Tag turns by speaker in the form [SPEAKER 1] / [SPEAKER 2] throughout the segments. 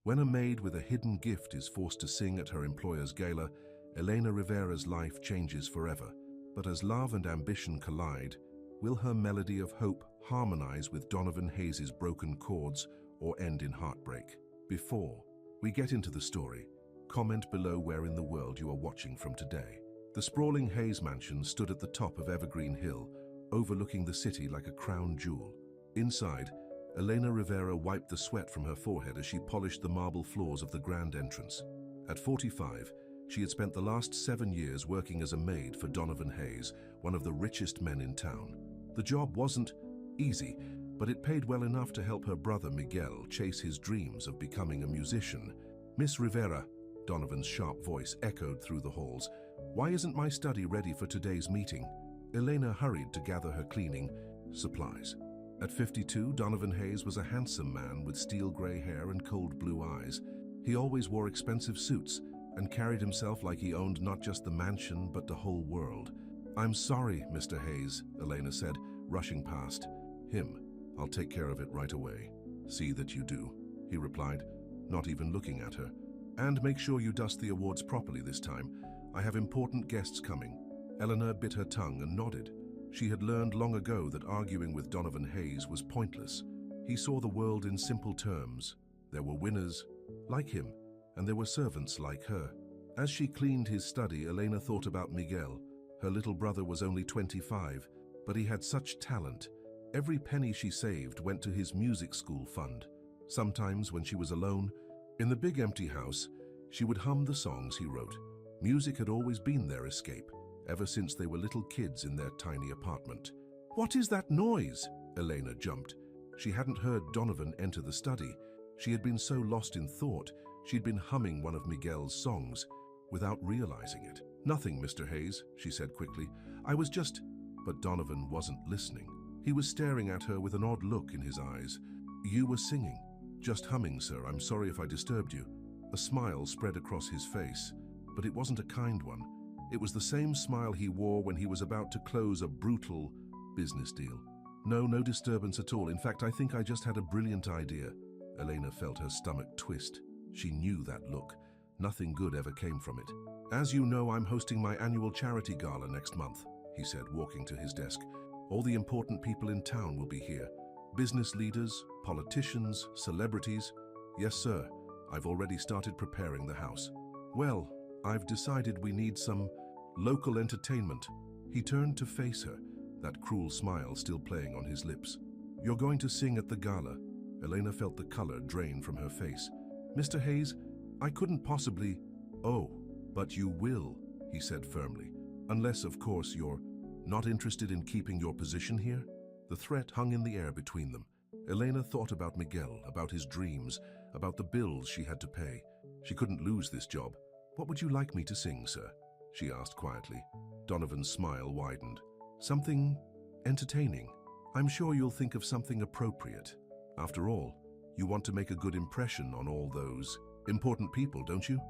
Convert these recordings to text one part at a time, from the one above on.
[SPEAKER 1] When a maid with a hidden gift is forced to sing at her employer's gala, Elena Rivera's life changes forever. But as love and ambition collide, will her melody of hope harmonize with Donovan Hayes' broken chords or end in heartbreak? Before we get into the story, comment below where in the world you are watching from today. The sprawling Hayes mansion stood at the top of Evergreen Hill, overlooking the city like a crown jewel. Inside, Elena Rivera wiped the sweat from her forehead as she polished the marble floors of the grand entrance. At 45, she had spent the last 7 years working as a maid for Donovan Hayes, one of the richest men in town. The job wasn't easy, but it paid well enough to help her brother Miguel chase his dreams of becoming a musician. "Miss Rivera," Donovan's sharp voice echoed through the halls. "Why isn't my study ready for today's meeting?" Elena hurried to gather her cleaning supplies. At 52, Donovan Hayes was a handsome man with steel gray hair and cold blue eyes. He always wore expensive suits and carried himself like he owned not just the mansion but the whole world. "I'm sorry, Mr. Hayes," Elena said, rushing past him. "I'll take care of it right away." "See that you do," he replied, not even looking at her. "And make sure you dust the awards properly this time. I have important guests coming." Eleanor bit her tongue and nodded. She had learned long ago that arguing with Donovan Hayes was pointless. He saw the world in simple terms. There were winners, like him, and there were servants like her. As she cleaned his study, Elena thought about Miguel. Her little brother was only 25, but he had such talent. Every penny she saved went to his music school fund. Sometimes, when she was alone, in the big empty house, she would hum the songs he wrote. Music had always been their escape, ever since they were little kids in their tiny apartment. "What is that noise?" Elena jumped. She hadn't heard Donovan enter the study. She had been so lost in thought, she'd been humming one of Miguel's songs, without realizing it. "Nothing, Mr. Hayes," she said quickly. "I was just—" But Donovan wasn't listening. He was staring at her with an odd look in his eyes. "You were singing." "Just humming, sir. I'm sorry if I disturbed you." A smile spread across his face, but it wasn't a kind one. It was the same smile he wore when he was about to close a brutal business deal. No disturbance at all. In fact, I think I just had a brilliant idea." Elena felt her stomach twist. She knew that look. Nothing good ever came from it. "As you know, I'm hosting my annual charity gala next month," he said, walking to his desk. "All the important people in town will be here. Business leaders, politicians, celebrities." "Yes, sir. I've already started preparing the house." "Well, I've decided we need some local entertainment." He turned to face her, that cruel smile still playing on his lips. "You're going to sing at the gala." Elena felt the color drain from her face. "Mr. Hayes, I couldn't possibly—" "Oh, but you will," he said firmly. "Unless, of course, you're not interested in keeping your position here." The threat hung in the air between them. Elena thought about Miguel, about his dreams, about the bills she had to pay. She couldn't lose this job. "What would you like me to sing, sir?" she asked quietly. Donovan's smile widened. "Something entertaining. I'm sure you'll think of something appropriate. After all, you want to make a good impression on all those important people, don't you?"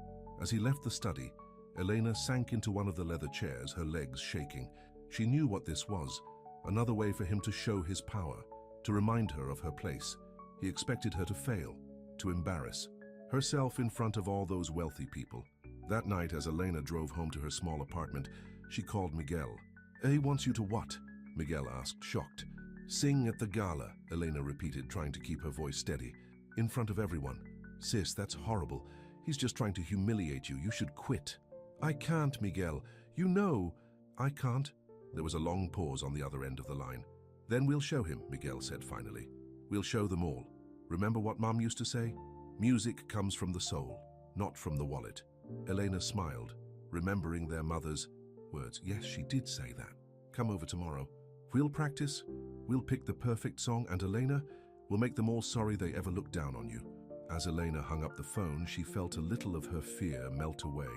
[SPEAKER 1] As he left the study, Elena sank into one of the leather chairs, her legs shaking. She knew what this was, another way for him to show his power, to remind her of her place. He expected her to fail, to embarrass herself in front of all those wealthy people. That night, as Elena drove home to her small apartment, she called Miguel. "He wants you to what?" Miguel asked, shocked. "Sing at the gala," Elena repeated, trying to keep her voice steady. "In front of everyone." "Sis, that's horrible. He's just trying to humiliate you. You should quit." "I can't, Miguel. You know I can't." There was a long pause on the other end of the line. "Then we'll show him," Miguel said finally. "We'll show them all. Remember what Mom used to say? Music comes from the soul, not from the wallet." Elena smiled, remembering their mother's words. Yes, she did say that. "Come over tomorrow. We'll practice. We'll pick the perfect song, and Elena, we'll make them all sorry they ever looked down on you." As Elena hung up the phone, she felt a little of her fear melt away.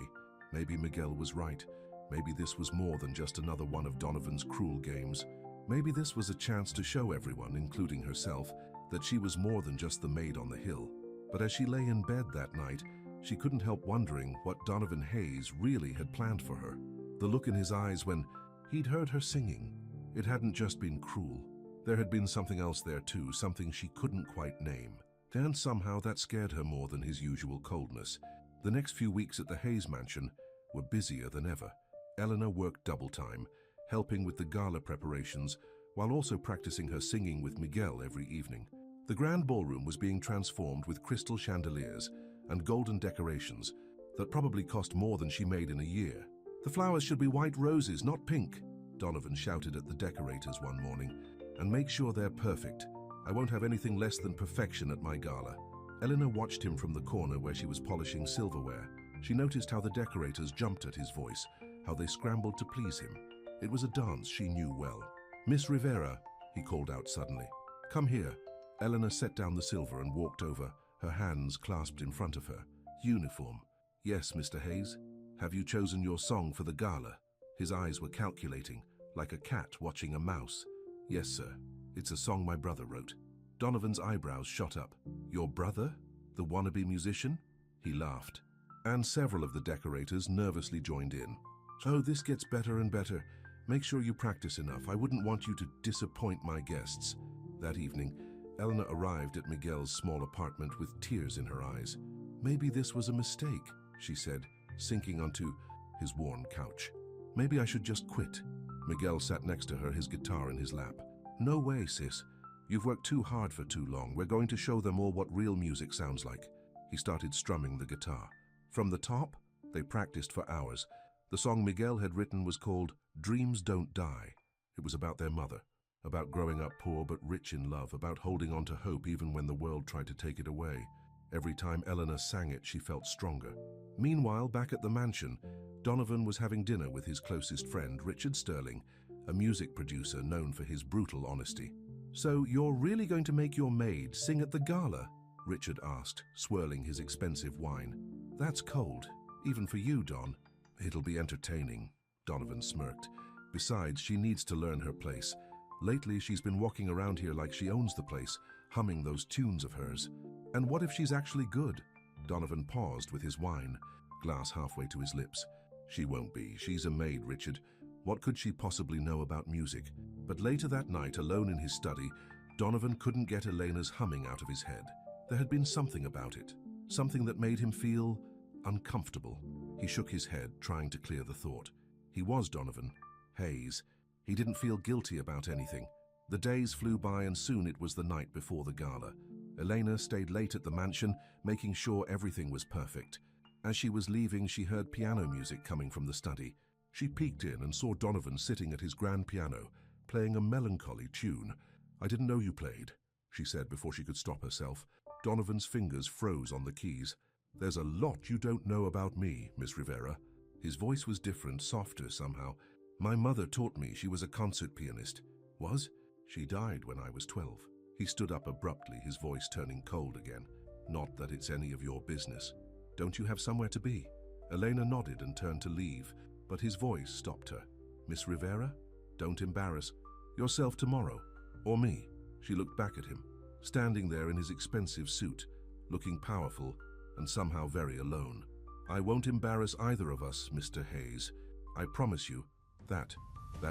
[SPEAKER 1] Maybe Miguel was right. Maybe this was more than just another one of Donovan's cruel games. Maybe this was a chance to show everyone, including herself, that she was more than just the maid on the hill. But as she lay in bed that night, she couldn't help wondering what Donovan Hayes really had planned for her. The look in his eyes when he'd heard her singing, it hadn't just been cruel. There had been something else there too, something she couldn't quite name. And somehow that scared her more than his usual coldness. The next few weeks at the Hayes mansion were busier than ever. Eleanor worked double time, helping with the gala preparations, while also practicing her singing with Miguel every evening. The grand ballroom was being transformed with crystal chandeliers and golden decorations that probably cost more than she made in a year. "The flowers should be white roses, not pink," Donovan shouted at the decorators one morning. "And make sure they're perfect. I won't have anything less than perfection at my gala." Eleanor watched him from the corner where she was polishing silverware. She noticed how the decorators jumped at his voice, how they scrambled to please him. It was a dance she knew well. "Miss Rivera," he called out suddenly. "Come here." Eleanor set down the silver and walked over, her hands clasped in front of her. "Uniform." "Yes, Mr. Hayes. Have you chosen your song for the gala?" His eyes were calculating, like a cat watching a mouse. "Yes, sir. It's a song my brother wrote." Donovan's eyebrows shot up. "Your brother? The wannabe musician?" He laughed. And several of the decorators nervously joined in. "Oh, this gets better and better. Make sure you practice enough. I wouldn't want you to disappoint my guests." That evening, Eleanor arrived at Miguel's small apartment with tears in her eyes. "Maybe this was a mistake," she said, sinking onto his worn couch. "Maybe I should just quit." Miguel sat next to her, his guitar in his lap. "No way, sis. You've worked too hard for too long. We're going to show them all what real music sounds like." He started strumming the guitar. From the top, they practiced for hours. The song Miguel had written was called "Dreams Don't Die." It was about their mother, about growing up poor but rich in love, about holding on to hope even when the world tried to take it away. Every time Eleanor sang it, she felt stronger. Meanwhile, back at the mansion, Donovan was having dinner with his closest friend, Richard Sterling, a music producer known for his brutal honesty. "So you're really going to make your maid sing at the gala?" Richard asked, swirling his expensive wine. "That's cold, even for you, Don." "It'll be entertaining," Donovan smirked. "Besides, she needs to learn her place. Lately, she's been walking around here like she owns the place, humming those tunes of hers. And what if she's actually good?" Donovan paused with his wine, glass halfway to his lips. "She won't be. She's a maid, Richard. What could she possibly know about music?" But later that night, alone in his study, Donovan couldn't get Elena's humming out of his head. There had been something about it, something that made him feel uncomfortable. He shook his head, trying to clear the thought. He was Donovan Hayes. He didn't feel guilty about anything. The days flew by and soon it was the night before the gala. Elena stayed late at the mansion, making sure everything was perfect. As she was leaving, she heard piano music coming from the study. She peeked in and saw Donovan sitting at his grand piano, playing a melancholy tune. "I didn't know you played," she said before she could stop herself. Donovan's fingers froze on the keys. "There's a lot you don't know about me, Miss Rivera." His voice was different, softer somehow. "My mother taught me she was a concert pianist." "Was? She died when I was 12. He stood up abruptly, his voice turning cold again. "Not that it's any of your business. Don't you have somewhere to be?" Elena nodded and turned to leave, but his voice stopped her. "Miss Rivera, don't embarrass yourself tomorrow. Or me." She looked back at him, standing there in his expensive suit, looking powerful and somehow very alone. "I won't embarrass either of us, Mr. Hayes. I promise you." That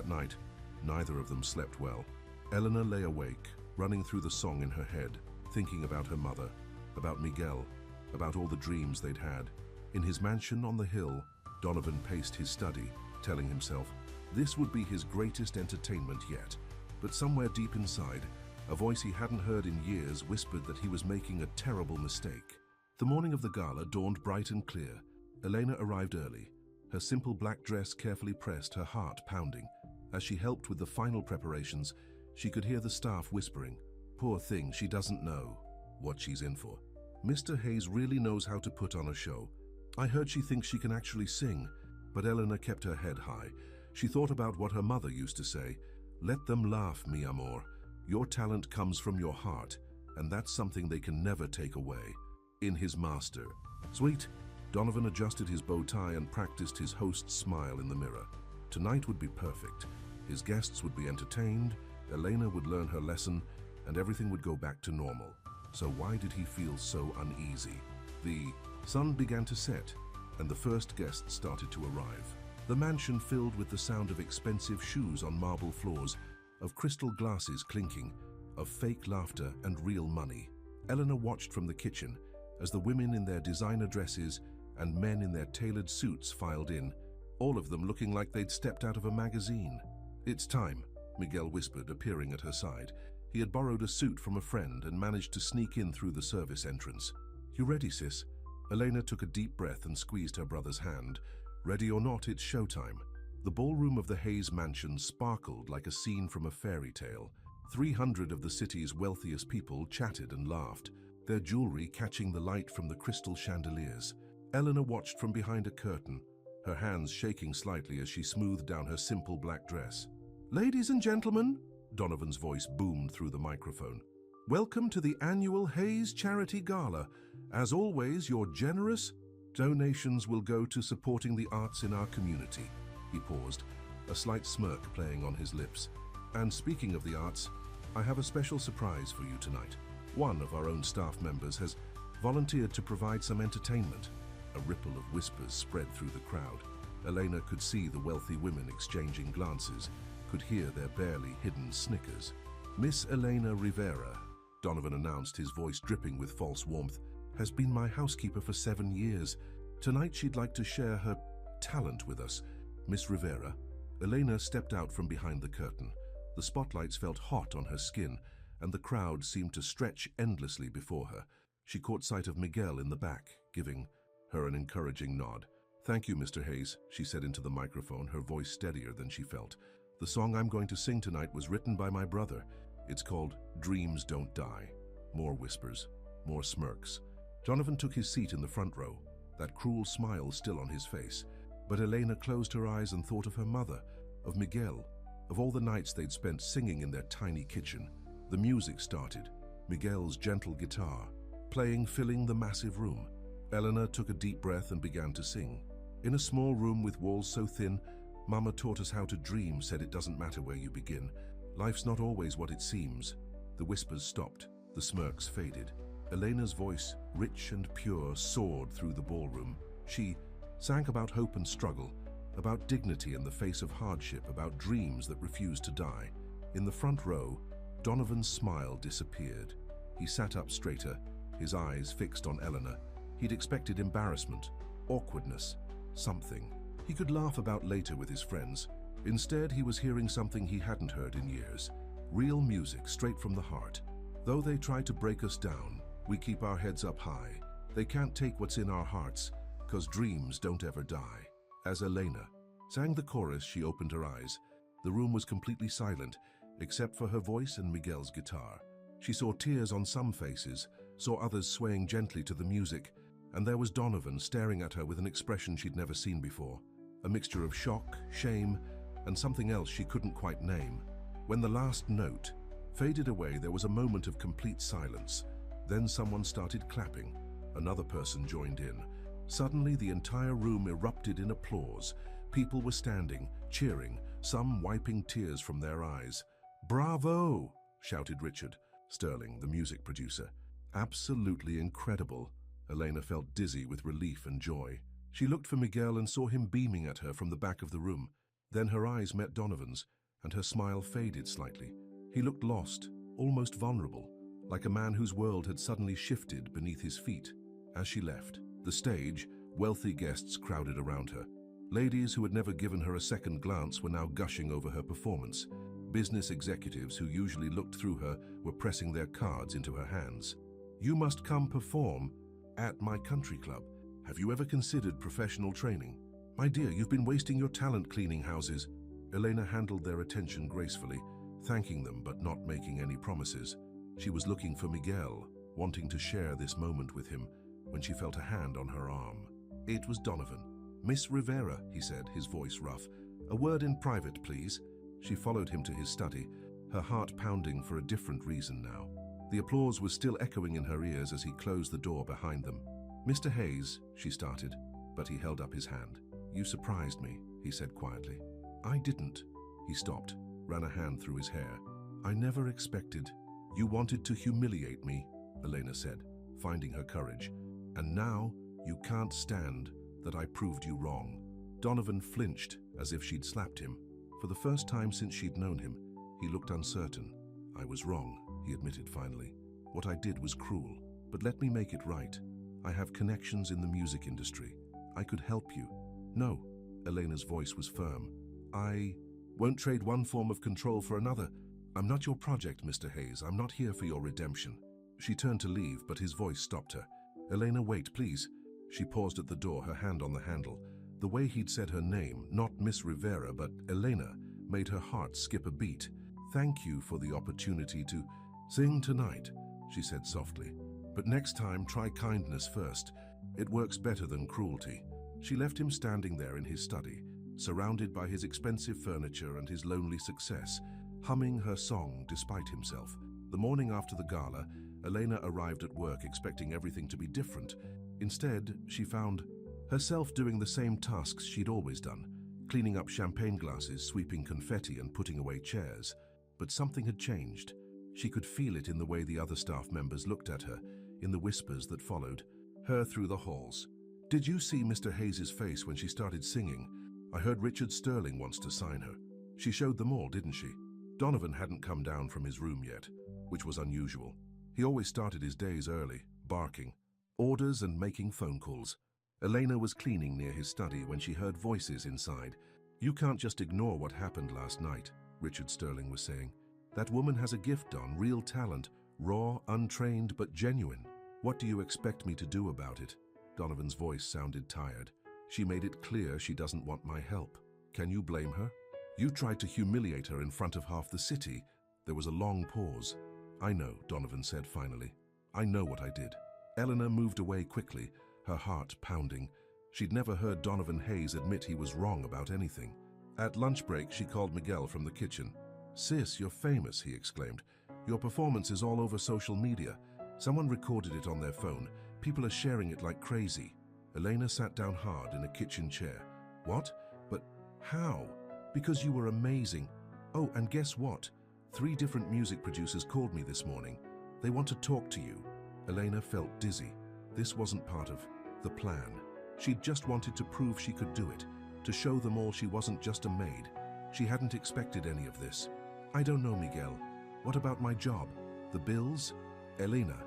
[SPEAKER 1] night, neither of them slept well. Eleanor lay awake, running through the song in her head, thinking about her mother, about Miguel, about all the dreams they'd had. In his mansion on the hill, Donovan paced his study, telling himself this would be his greatest entertainment yet. But somewhere deep inside, a voice he hadn't heard in years whispered that he was making a terrible mistake. The morning of the gala dawned bright and clear. Elena arrived early. Her simple black dress carefully pressed, her heart pounding. As she helped with the final preparations, she could hear the staff whispering, "Poor thing, she doesn't know what she's in for. Mr. Hayes really knows how to put on a show. I heard she thinks she can actually sing." But Eleanor kept her head high. She thought about what her mother used to say, "Let them laugh, mi amor. Your talent comes from your heart, and that's something they can never take away." In his master. "Sweet." Donovan adjusted his bow tie and practiced his host's smile in the mirror. Tonight would be perfect. His guests would be entertained, Elena would learn her lesson, and everything would go back to normal. So why did he feel so uneasy? The sun began to set, and the first guests started to arrive. The mansion filled with the sound of expensive shoes on marble floors, of crystal glasses clinking, of fake laughter and real money. Elena watched from the kitchen as the women in their designer dresses and men in their tailored suits filed in, all of them looking like they'd stepped out of a magazine. "It's time," Miguel whispered, appearing at her side. He had borrowed a suit from a friend and managed to sneak in through the service entrance. "You ready, sis?" Elena took a deep breath and squeezed her brother's hand. "Ready or not, it's showtime." The ballroom of the Hayes mansion sparkled like a scene from a fairy tale. 300 of the city's wealthiest people chatted and laughed, their jewelry catching the light from the crystal chandeliers. Eleanor watched from behind a curtain, her hands shaking slightly as she smoothed down her simple black dress. "Ladies and gentlemen," Donovan's voice boomed through the microphone, "welcome to the annual Hayes Charity Gala. As always, your generous donations will go to supporting the arts in our community." He paused, a slight smirk playing on his lips. "And speaking of the arts, I have a special surprise for you tonight. One of our own staff members has volunteered to provide some entertainment." A ripple of whispers spread through the crowd. Elena could see the wealthy women exchanging glances, could hear their barely hidden snickers. "Miss Elena Rivera," Donovan announced, his voice dripping with false warmth, "has been my housekeeper for 7 years. Tonight she'd like to share her talent with us." "Miss Rivera." Elena stepped out from behind the curtain. The spotlights felt hot on her skin, and the crowd seemed to stretch endlessly before her. She caught sight of Miguel in the back, giving her an encouraging nod. "Thank you, Mr. Hayes," she said into the microphone, her voice steadier than she felt. "The song I'm going to sing tonight was written by my brother. It's called Dreams Don't Die." More whispers, more smirks. Donovan took his seat in the front row, that cruel smile still on his face. But Elena closed her eyes and thought of her mother, of Miguel, of all the nights they'd spent singing in their tiny kitchen. The music started, Miguel's gentle guitar, playing, filling the massive room. Elena took a deep breath and began to sing. "In a small room with walls so thin, Mama taught us how to dream, said it doesn't matter where you begin. Life's not always what it seems." The whispers stopped, the smirks faded. Elena's voice, rich and pure, soared through the ballroom. She sang about hope and struggle, about dignity in the face of hardship, about dreams that refused to die. In the front row, Donovan's smile disappeared. He sat up straighter, his eyes fixed on Eleanor. He'd expected embarrassment, awkwardness, something he could laugh about later with his friends. Instead, he was hearing something he hadn't heard in years. Real music, straight from the heart. "Though they try to break us down, we keep our heads up high. They can't take what's in our hearts, 'cause dreams don't ever die." As Elena sang the chorus, she opened her eyes. The room was completely silent, except for her voice and Miguel's guitar. She saw tears on some faces, saw others swaying gently to the music, and there was Donovan staring at her with an expression she'd never seen before. A mixture of shock, shame, and something else she couldn't quite name. When the last note faded away, there was a moment of complete silence. Then someone started clapping. Another person joined in. Suddenly, the entire room erupted in applause. People were standing, cheering, some wiping tears from their eyes. "Bravo!" shouted Richard Sterling, the music producer. "Absolutely incredible." Elena felt dizzy with relief and joy. She looked for Miguel and saw him beaming at her from the back of the room. Then her eyes met Donovan's, and her smile faded slightly. He looked lost, almost vulnerable, like a man whose world had suddenly shifted beneath his feet. As she left the stage, wealthy guests crowded around her. Ladies who had never given her a second glance were now gushing over her performance. Business executives who usually looked through her were pressing their cards into her hands. "You must come perform at my country club. Have you ever considered professional training? My dear, you've been wasting your talent cleaning houses." Elena handled their attention gracefully, thanking them but not making any promises. She was looking for Miguel, wanting to share this moment with him, when she felt a hand on her arm. It was Donovan. "Miss Rivera," he said, his voice rough. "A word in private, please." She followed him to his study, her heart pounding for a different reason now. The applause was still echoing in her ears as he closed the door behind them. "Mr. Hayes," she started, but he held up his hand. "You surprised me," he said quietly. "I didn't." He stopped, ran a hand through his hair. "I never expected." "You wanted to humiliate me," Elena said, finding her courage. "And now you can't stand that I proved you wrong." Donovan flinched as if she'd slapped him. For the first time since she'd known him, he looked uncertain. "I was wrong," he admitted finally. What I did was cruel, but let me make it right. I have connections in the music industry. I could help you." "No," Elena's voice was firm. "I won't trade one form of control for another. I'm not your project, Mr. Hayes. I'm not here for your redemption." She turned to leave, but his voice stopped her. "Elena, wait, please." She paused at the door, her hand on the handle. The way he'd said her name, not Miss Rivera, but Elena, made her heart skip a beat. "Thank you for the opportunity to sing tonight," she said softly. "But next time, try kindness first. It works better than cruelty." She left him standing there in his study, surrounded by his expensive furniture and his lonely success, humming her song despite himself. The morning after the gala, Elena arrived at work expecting everything to be different. Instead, she found herself doing the same tasks she'd always done, cleaning up champagne glasses, sweeping confetti, and putting away chairs. But something had changed. She could feel it in the way the other staff members looked at her, in the whispers that followed her through the halls. "Did you see Mr. Hayes's face when she started singing? I heard Richard Sterling wants to sign her." She showed them all, didn't she? Donovan hadn't come down from his room yet, which was unusual. He always started his days early, barking orders and making phone calls. Elena was cleaning near his study when she heard voices inside. "You can't just ignore what happened last night," Richard Sterling was saying. "That woman has a gift, Don, real talent, raw, untrained, but genuine. What do you expect me to do about it?" Donovan's voice sounded tired. "She made it clear she doesn't want my help. Can you blame her? You tried to humiliate her in front of half the city." There was a long pause. "I know," Donovan said finally. "I know what I did." Eleanor moved away quickly, her heart pounding. She'd never heard Donovan Hayes admit he was wrong about anything. At lunch break, she called Miguel from the kitchen. "Sis, you're famous," he exclaimed. "Your performance is all over social media. Someone recorded it on their phone. People are sharing it like crazy." Elena sat down hard in a kitchen chair. "What? But how?" "Because you were amazing. Oh, and guess what? 3 different music producers called me this morning. They want to talk to you." Elena felt dizzy. This wasn't part of the plan. She'd just wanted to prove she could do it, to show them all she wasn't just a maid. She hadn't expected any of this. "I don't know, Miguel. What about my job? The bills?" "Elena,"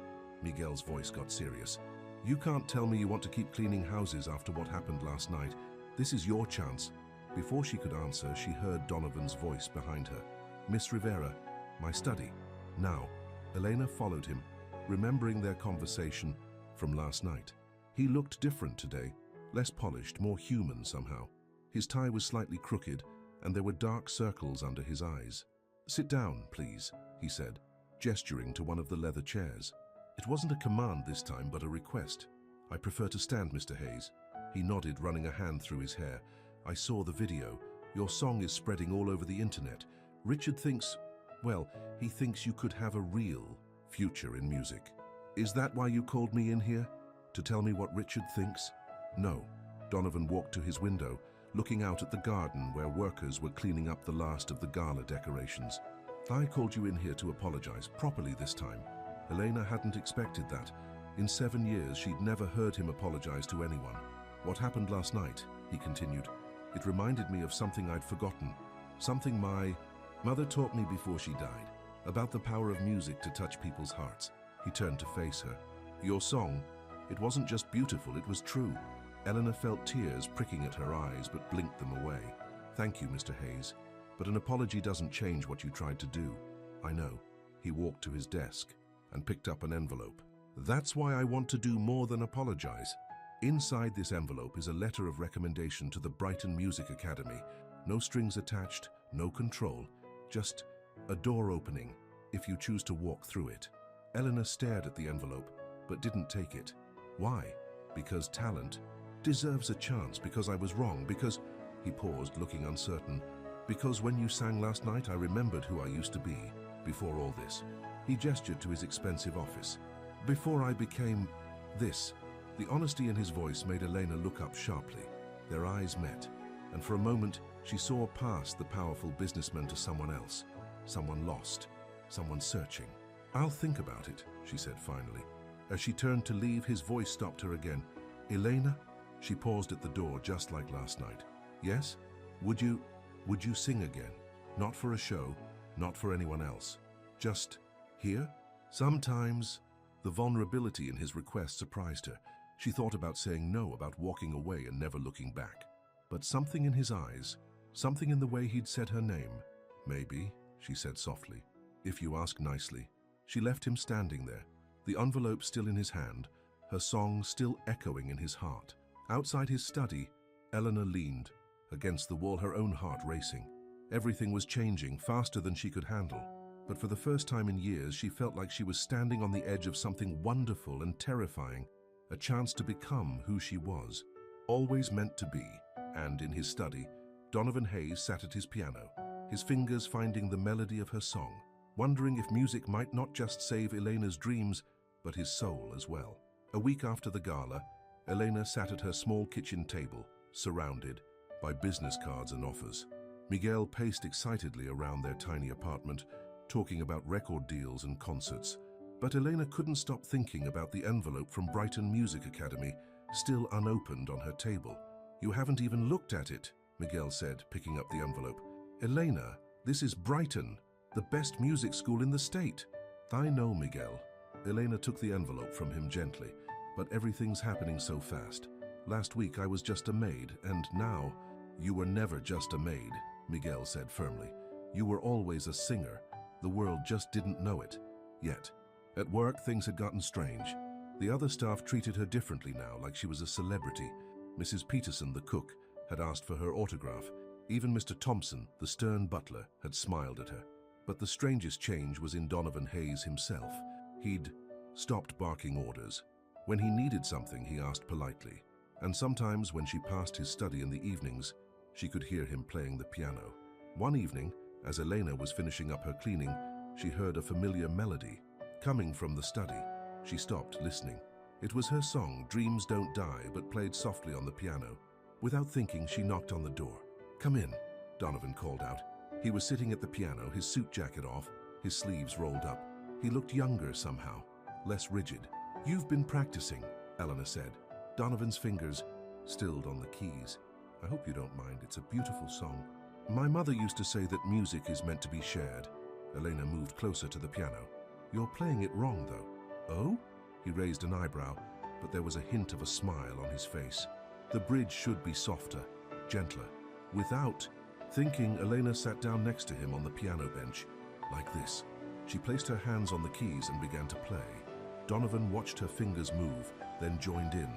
[SPEAKER 1] Miguel's voice got serious. "You can't tell me you want to keep cleaning houses after what happened last night. This is your chance." Before she could answer, she heard Donovan's voice behind her. "Miss Rivera, my study." Now, Elena followed him, remembering their conversation from last night. He looked different today, less polished, more human somehow. His tie was slightly crooked, and there were dark circles under his eyes. "Sit down, please," he said, gesturing to one of the leather chairs. It wasn't a command this time, but a request. "I prefer to stand, Mr. Hayes." He nodded, running a hand through his hair. "I saw the video. Your song is spreading all over the internet. Richard thinks, well, he thinks you could have a real future in music. Is that why you called me in here? To tell me what Richard thinks?" "No." Donovan walked to his window, looking out at the garden where workers were cleaning up the last of the gala decorations. "I called you in here to apologize, properly this time." Elena hadn't expected that. In 7 years, she'd never heard him apologize to anyone. "What happened last night," he continued, "it reminded me of something I'd forgotten. Something my mother taught me before she died, about the power of music to touch people's hearts." He turned to face her. "Your song, it wasn't just beautiful, it was true." Eleanor felt tears pricking at her eyes but blinked them away. "Thank you, Mr. Hayes, but an apology doesn't change what you tried to do." "I know." He walked to his desk and picked up an envelope. "That's why I want to do more than apologize. Inside this envelope is a letter of recommendation to the Brighton Music Academy. No strings attached, no control, just a door opening if you choose to walk through it." Eleanor stared at the envelope, but didn't take it. "Why?" "Because talent deserves a chance, because I was wrong, because—" He paused, looking uncertain. "Because when you sang last night, I remembered who I used to be, before all this." He gestured to his expensive office. "Before I became this." The honesty in his voice made Elena look up sharply. Their eyes met, and for a moment she saw past the powerful businessman to someone else, someone lost, someone searching. "I'll think about it," she said finally. As she turned to leave, his voice stopped her again. "Elena?" She paused at the door, just like last night. "Yes? Would you sing again? Not for a show, not for anyone else. Just here?" Sometimes, the vulnerability in his request surprised her. She thought about saying no, about walking away and never looking back. But something in his eyes, something in the way he'd said her name. Maybe, she said softly, if you ask nicely. She left him standing there, the envelope still in his hand, her song still echoing in his heart. Outside his study, Eleanor leaned against the wall, her own heart racing. Everything was changing faster than she could handle. But for the first time in years, she felt like she was standing on the edge of something wonderful and terrifying, a chance to become who she was, always meant to be. And in his study, Donovan Hayes sat at his piano, his fingers finding the melody of her song, wondering if music might not just save Elena's dreams, but his soul as well. A week after the gala, Elena sat at her small kitchen table, surrounded by business cards and offers. Miguel paced excitedly around their tiny apartment, talking about record deals and concerts. But Elena couldn't stop thinking about the envelope from Brighton Music Academy, still unopened on her table. You haven't even looked at it, Miguel said, picking up the envelope. Elena, this is Brighton, the best music school in the state. I know, Miguel. Elena took the envelope from him gently, but everything's happening so fast. Last week I was just a maid, and now you were never just a maid, Miguel said firmly. You were always a singer. The world just didn't know it yet. At work, things had gotten strange. The other staff treated her differently now, like she was a celebrity. Mrs. Peterson, the cook, had asked for her autograph. Even Mr. Thompson, the stern butler, had smiled at her. But the strangest change was in Donovan Hayes himself. He'd stopped barking orders. When he needed something, he asked politely. And sometimes when she passed his study in the evenings, she could hear him playing the piano. One evening, as Elena was finishing up her cleaning, she heard a familiar melody coming from the study. She stopped, listening. It was her song, Dreams Don't Die, but played softly on the piano. Without thinking, she knocked on the door. Come in, Donovan called out. He was sitting at the piano, his suit jacket off, his sleeves rolled up. He looked younger somehow, less rigid. You've been practicing, Eleanor said. Donovan's fingers stilled on the keys. I hope you don't mind, it's a beautiful song. My mother used to say that music is meant to be shared. Elena moved closer to the piano. You're playing it wrong, though. Oh? He raised an eyebrow, but there was a hint of a smile on his face. The bridge should be softer, gentler. Without thinking, Elena sat down next to him on the piano bench, like this. She placed her hands on the keys and began to play. Donovan watched her fingers move, then joined in,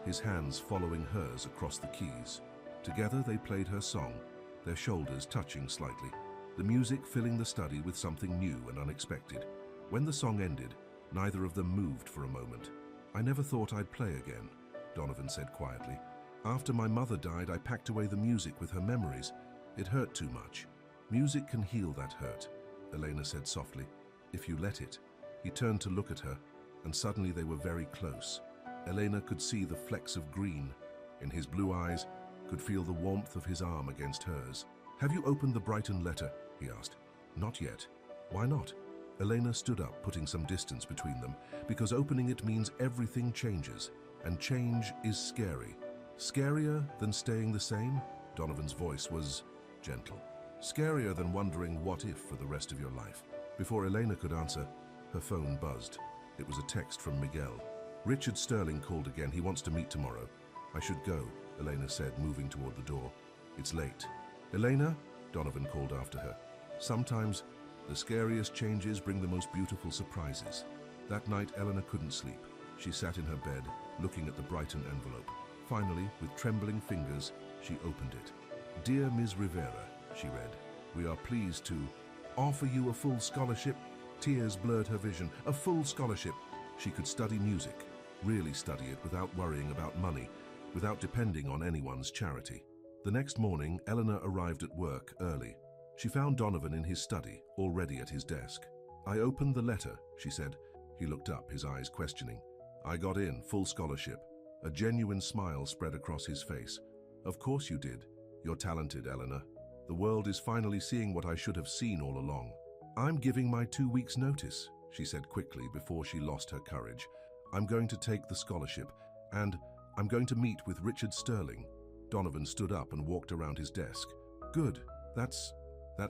[SPEAKER 1] his hands following hers across the keys. Together they played her song, their shoulders touching slightly, the music filling the study with something new and unexpected. When the song ended, neither of them moved for a moment. I never thought I'd play again, Donovan said quietly. After my mother died, I packed away the music with her memories. It hurt too much. Music can heal that hurt, Elena said softly, if you let it. He turned to look at her, and suddenly they were very close. Elena could see the flecks of green in his blue eyes, could feel the warmth of his arm against hers. Have you opened the Brighton letter? He asked. Not yet. Why not? Elena stood up, putting some distance between them, because opening it means everything changes, and change is scary. Scarier than staying the same? Donovan's voice was gentle. Scarier than wondering what if for the rest of your life. Before Elena could answer, her phone buzzed. It was a text from Miguel. Richard Sterling called again. He wants to meet tomorrow. I should go, Elena said, moving toward the door. It's late. Elena? Donovan called after her. Sometimes the scariest changes bring the most beautiful surprises. That night, Eleanor couldn't sleep. She sat in her bed, looking at the Brighton envelope. Finally, with trembling fingers, she opened it. Dear Ms. Rivera, she read, we are pleased to offer you a full scholarship. Tears blurred her vision. A full scholarship. She could study music, really study it without worrying about money, without depending on anyone's charity. The next morning, Eleanor arrived at work early. She found Donovan in his study, already at his desk. I opened the letter, she said. He looked up, his eyes questioning. I got in, full scholarship. A genuine smile spread across his face. Of course you did. You're talented, Eleanor. The world is finally seeing what I should have seen all along. I'm giving my 2 weeks' notice, she said quickly before she lost her courage. I'm going to take the scholarship, and I'm going to meet with Richard Sterling. Donovan stood up and walked around his desk. Good. That's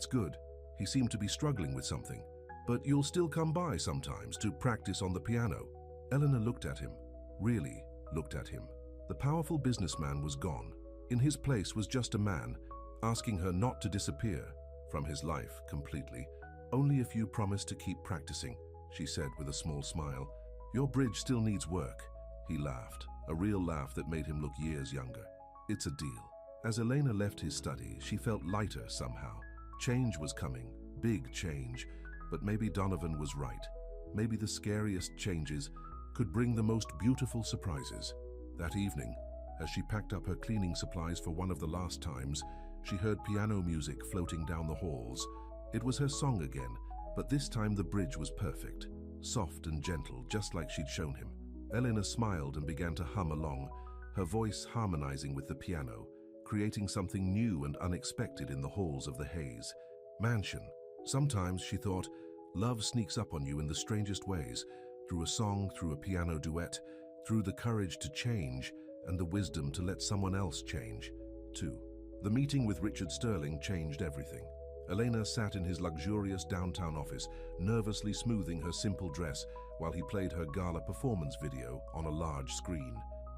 [SPEAKER 1] good. He seemed to be struggling with something. But you'll still come by sometimes to practice on the piano. Elena looked at him, really looked at him. The powerful businessman was gone. In his place was just a man, asking her not to disappear from his life completely. Only if you promise to keep practicing, she said with a small smile. Your bridge still needs work. He laughed, a real laugh that made him look years younger. It's a deal. As Elena left his study, she felt lighter somehow. Change was coming, big change, but maybe Donovan was right. Maybe the scariest changes could bring the most beautiful surprises. That evening, as she packed up her cleaning supplies for one of the last times, she heard piano music floating down the halls. It was her song again, but this time the bridge was perfect, soft and gentle, just like she'd shown him. Elena smiled and began to hum along, her voice harmonizing with the piano, creating something new and unexpected in the halls of the Hayes mansion. Sometimes, she thought, love sneaks up on you in the strangest ways, through a song, through a piano duet, through the courage to change and the wisdom to let someone else change, too. The meeting with Richard Sterling changed everything. Elena sat in his luxurious downtown office, nervously smoothing her simple dress while he played her Gala performance video on a large screen.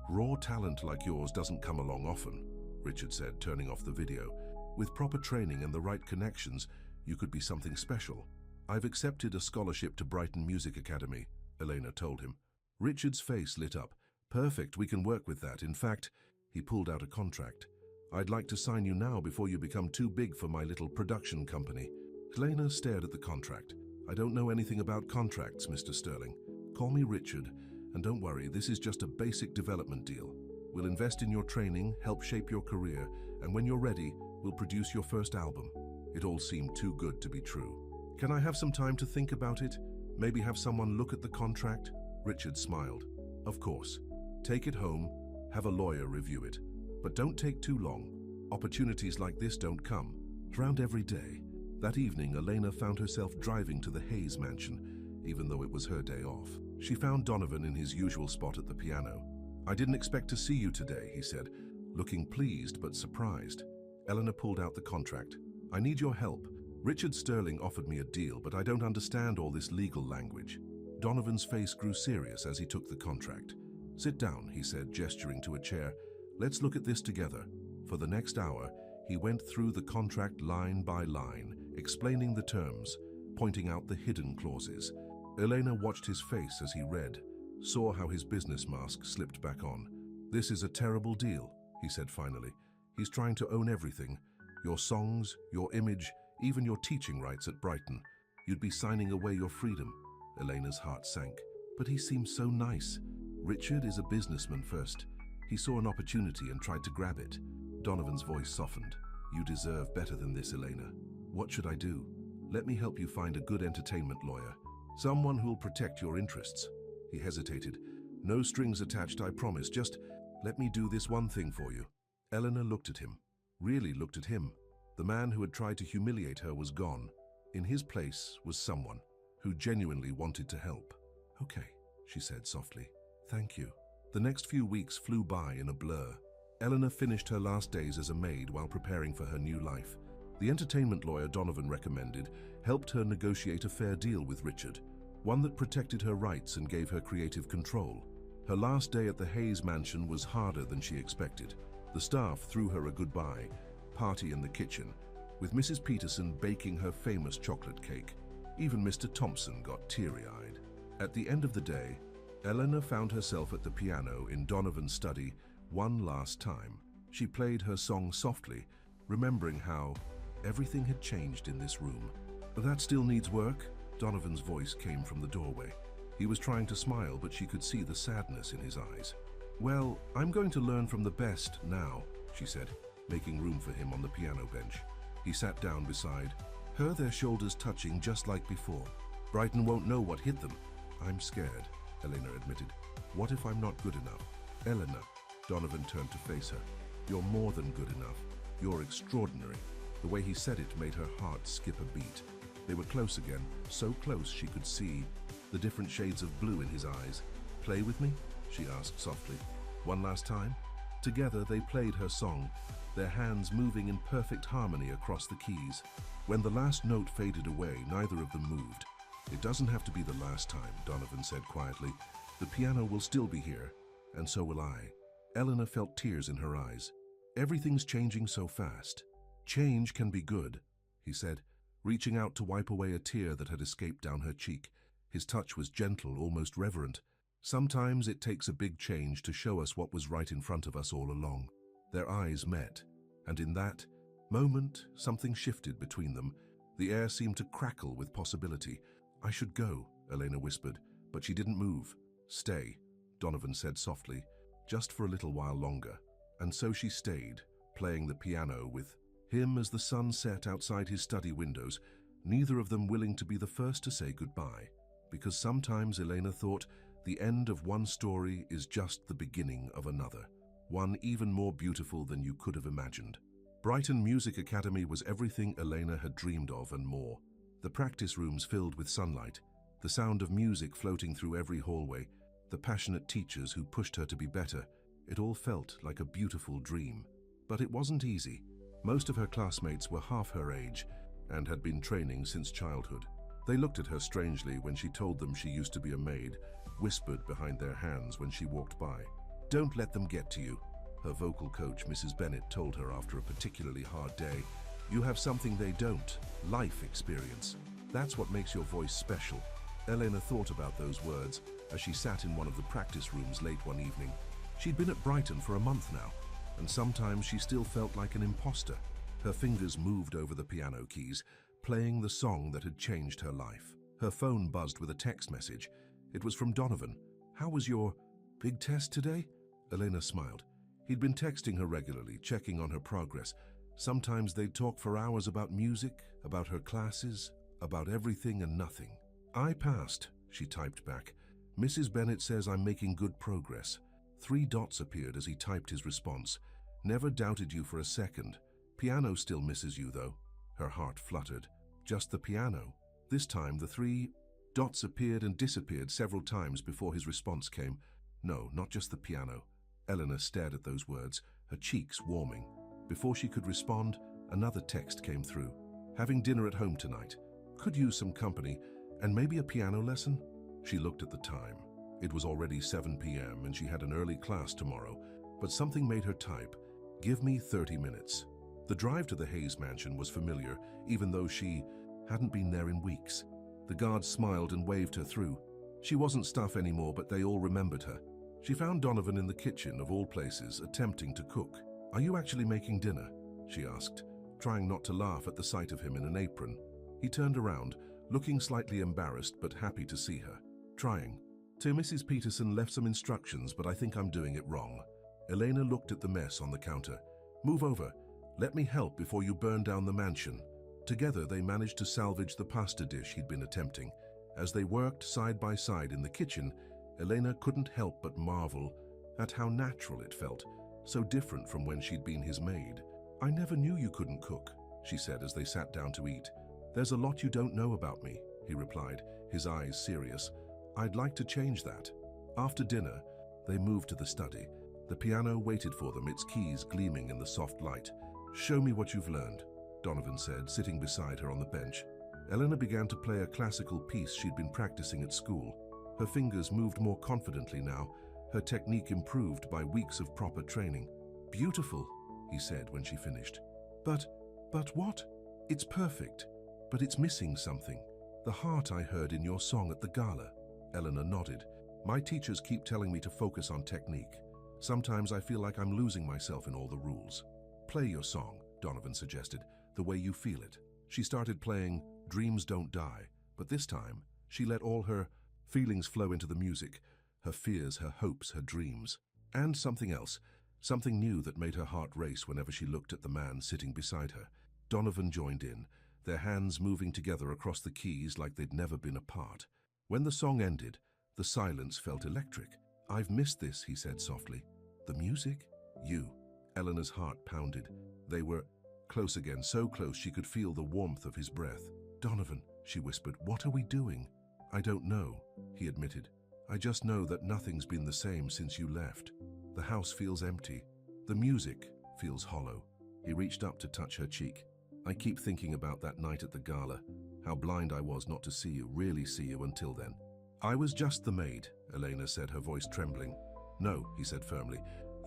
[SPEAKER 1] Raw talent like yours doesn't come along often, Richard said, turning off the video. With proper training and the right connections, you could be something special. I've accepted a scholarship to Brighton Music Academy, Elena told him. Richard's face lit up. Perfect, we can work with that. In fact, he pulled out a contract. I'd like to sign you now before you become too big for my little production company. Elena stared at the contract. I don't know anything about contracts, Mr. Sterling. Call me Richard, and don't worry, this is just a basic development deal. We'll invest in your training, help shape your career, and when you're ready, we'll produce your first album. It all seemed too good to be true. Can I have some time to think about it? Maybe have someone look at the contract? Richard smiled. Of course. Take it home, have a lawyer review it. But don't take too long. Opportunities like this don't come around every day. That evening, Elena found herself driving to the Hayes mansion, even though it was her day off. She found Donovan in his usual spot at the piano. I didn't expect to see you today, he said, looking pleased but surprised. Elena pulled out the contract. I need your help. Richard Sterling offered me a deal, but I don't understand all this legal language. Donovan's face grew serious as he took the contract. Sit down, he said, gesturing to a chair. Let's look at this together. For the next hour, he went through the contract line by line, explaining the terms, pointing out the hidden clauses. Elena watched his face as he read, saw how his business mask slipped back on. This is a terrible deal, he said finally. He's trying to own everything. Your songs, your image, even your teaching rights at Brighton. You'd be signing away your freedom. Elena's heart sank. But he seemed so nice. Richard is a businessman first. He saw an opportunity and tried to grab it. Donovan's voice softened. You deserve better than this, Elena. What should I do? Let me help you find a good entertainment lawyer. Someone who'll protect your interests. He hesitated. No strings attached, I promise. Just let me do this one thing for you. Elena looked at him. Really looked at him. The man who had tried to humiliate her was gone. In his place was someone who genuinely wanted to help. Okay, she said softly. Thank you. The next few weeks flew by in a blur. Elena finished her last days as a maid while preparing for her new life. The entertainment lawyer Donovan recommended helped her negotiate a fair deal with Richard, one that protected her rights and gave her creative control. Her last day at the Hayes mansion was harder than she expected. The staff threw her a goodbye party in the kitchen, with Mrs. Peterson baking her famous chocolate cake. Even Mr. Thompson got teary-eyed. At the end of the day, Elena found herself at the piano in Donovan's study one last time. She played her song softly, remembering how everything had changed in this room. But that still needs work, Donovan's voice came from the doorway. He was trying to smile, but she could see the sadness in his eyes. Well, I'm going to learn from the best now, she said, making room for him on the piano bench. He sat down beside her, their shoulders touching just like before. Brighton won't know what hit them. I'm scared, Elena admitted. What if I'm not good enough? Elena, Donovan turned to face her. You're more than good enough. You're extraordinary. The way he said it made her heart skip a beat. They were close again, so close she could see the different shades of blue in his eyes. Play with me? She asked softly. One last time? Together they played her song, their hands moving in perfect harmony across the keys. When the last note faded away, neither of them moved. It doesn't have to be the last time, Donovan said quietly. The piano will still be here, and so will I. Elena felt tears in her eyes. Everything's changing so fast. Change can be good, he said, reaching out to wipe away a tear that had escaped down her cheek. His touch was gentle, almost reverent. Sometimes it takes a big change to show us what was right in front of us all along. Their eyes met, and in that moment, something shifted between them. The air seemed to crackle with possibility. I should go, Elena whispered, but she didn't move. Stay, Donovan said softly, just for a little while longer. And so she stayed, playing the piano with him as the sun set outside his study windows, neither of them willing to be the first to say goodbye. Because sometimes, Elena thought, the end of one story is just the beginning of another, one even more beautiful than you could have imagined. Brighton Music Academy was everything Elena had dreamed of and more. The practice rooms filled with sunlight, the sound of music floating through every hallway, the passionate teachers who pushed her to be better. It all felt like a beautiful dream. But it wasn't easy. Most of her classmates were half her age and had been training since childhood. They looked at her strangely when she told them she used to be a maid, whispered behind their hands when she walked by. Don't let them get to you, her vocal coach, Mrs. Bennett, told her after a particularly hard day. You have something they don't, life experience. That's what makes your voice special. Elena thought about those words as she sat in one of the practice rooms late one evening. She'd been at Brighton for a month now, and sometimes she still felt like an imposter. Her fingers moved over the piano keys, playing the song that had changed her life. Her phone buzzed with a text message. It was from Donovan. How was your big test today? Elena smiled. He'd been texting her regularly, checking on her progress. Sometimes they'd talk for hours about music, about her classes, about everything and nothing. I passed, she typed back. Mrs. Bennett says I'm making good progress. 3 dots appeared as he typed his response. Never doubted you for a second. Piano still misses you, though. Her heart fluttered. Just the piano. This time the 3 dots appeared and disappeared several times before his response came. No, not just the piano. Elena stared at those words, her cheeks warming. Before she could respond, another text came through. Having dinner at home tonight. Could use some company, and maybe a piano lesson? She looked at the time. It was already 7 p.m. and she had an early class tomorrow, but something made her type, "Give me 30 minutes." The drive to the Hayes mansion was familiar, even though she hadn't been there in weeks. The guards smiled and waved her through. She wasn't stuff anymore, but they all remembered her. She found Donovan in the kitchen, of all places, attempting to cook. "Are you actually making dinner?" she asked, trying not to laugh at the sight of him in an apron. He turned around, looking slightly embarrassed but happy to see her. "Trying. So Mrs. Peterson left some instructions, but I think I'm doing it wrong." Elena looked at the mess on the counter. "Move over. Let me help before you burn down the mansion." Together they managed to salvage the pasta dish he'd been attempting. As they worked side by side in the kitchen, Elena couldn't help but marvel at how natural it felt, so different from when she'd been his maid. "I never knew you couldn't cook," she said as they sat down to eat. "There's a lot you don't know about me," he replied, his eyes serious. "I'd like to change that." After dinner, they moved to the study. The piano waited for them, its keys gleaming in the soft light. "Show me what you've learned," Donovan said, sitting beside her on the bench. Elena began to play a classical piece she'd been practicing at school. Her fingers moved more confidently now, her technique improved by weeks of proper training. "Beautiful," he said when she finished. But what? It's perfect, but it's missing something. The heart I heard in your song at the Gala." Elena nodded. "My teachers keep telling me to focus on technique. Sometimes I feel like I'm losing myself in all the rules." "Play your song," Donovan suggested, "the way you feel it." She started playing Dreams Don't Die, but this time she let all her feelings flow into the music, her fears, her hopes, her dreams. And something else, something new that made her heart race whenever she looked at the man sitting beside her. Donovan joined in, their hands moving together across the keys like they'd never been apart. When the song ended, the silence felt electric. "I've missed this," he said softly. "The music? You." Eleanor's heart pounded. They were close again, so close she could feel the warmth of his breath. "Donovan," she whispered, "what are we doing?" "I don't know," he admitted. "I just know that nothing's been the same since you left. The house feels empty. The music feels hollow." He reached up to touch her cheek. "I keep thinking about that night at the Gala. How blind I was not to see you, really see you until then. I was just the maid, Elena said, her voice trembling. No, he said firmly.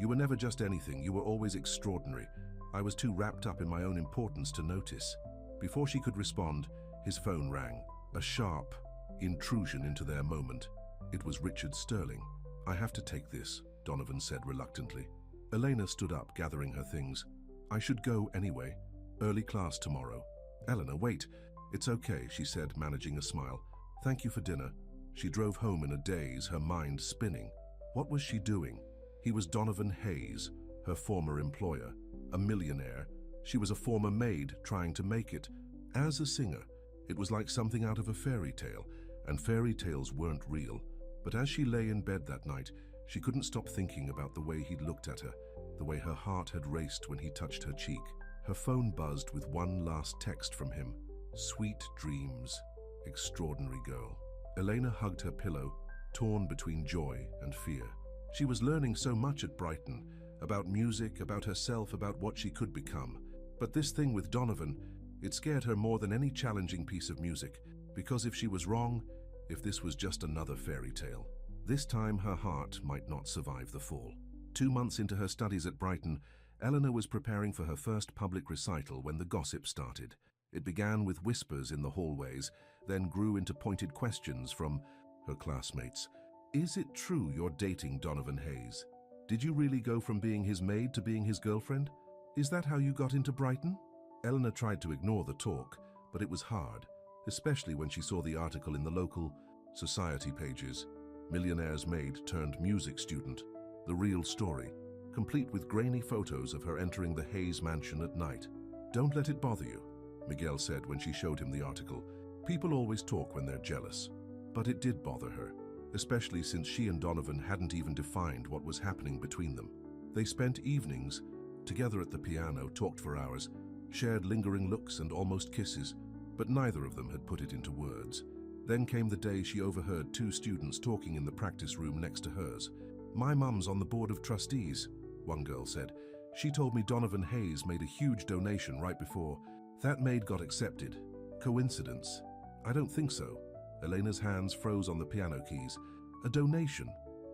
[SPEAKER 1] You were never just anything, you were always extraordinary. I was too wrapped up in my own importance to notice. Before she could respond, his phone rang. A sharp intrusion into their moment. It was Richard Sterling. I have to take this, Donovan said reluctantly. Elena stood up, gathering her things. I should go anyway. Early class tomorrow. Eleanor, wait. It's okay, she said, managing a smile. Thank you for dinner. She drove home in a daze, her mind spinning. What was she doing? He was Donovan Hayes, her former employer, a millionaire. She was a former maid trying to make it. As a singer, it was like something out of a fairy tale, and fairy tales weren't real. But as she lay in bed that night, she couldn't stop thinking about the way he'd looked at her, the way her heart had raced when he touched her cheek. Her phone buzzed with one last text from him. Sweet dreams, extraordinary girl. Elena hugged her pillow, torn between joy and fear. She was learning so much at Brighton, about music, about herself, about what she could become. But this thing with Donovan, it scared her more than any challenging piece of music, because if she was wrong, if this was just another fairy tale, this time her heart might not survive the fall. 2 months into her studies at Brighton, Eleanor was preparing for her first public recital when the gossip started. It began with whispers in the hallways, then grew into pointed questions from her classmates. Is it true you're dating Donovan Hayes? Did you really go from being his maid to being his girlfriend? Is that how you got into Brighton? Eleanor tried to ignore the talk, but it was hard, especially when she saw the article in the local society pages. Millionaire's maid turned music student. The real story, complete with grainy photos of her entering the Hayes mansion at night. Don't let it bother you, Miguel said when she showed him the article. People always talk when they're jealous. But it did bother her, especially since she and Donovan hadn't even defined what was happening between them. They spent evenings together at the piano, talked for hours, shared lingering looks and almost kisses, but neither of them had put it into words. Then came the day she overheard 2 students talking in the practice room next to hers. My mum's on the board of trustees, one girl said. She told me Donovan Hayes made a huge donation right before. That maid got accepted. Coincidence? I don't think so. Elena's hands froze on the piano keys. A donation?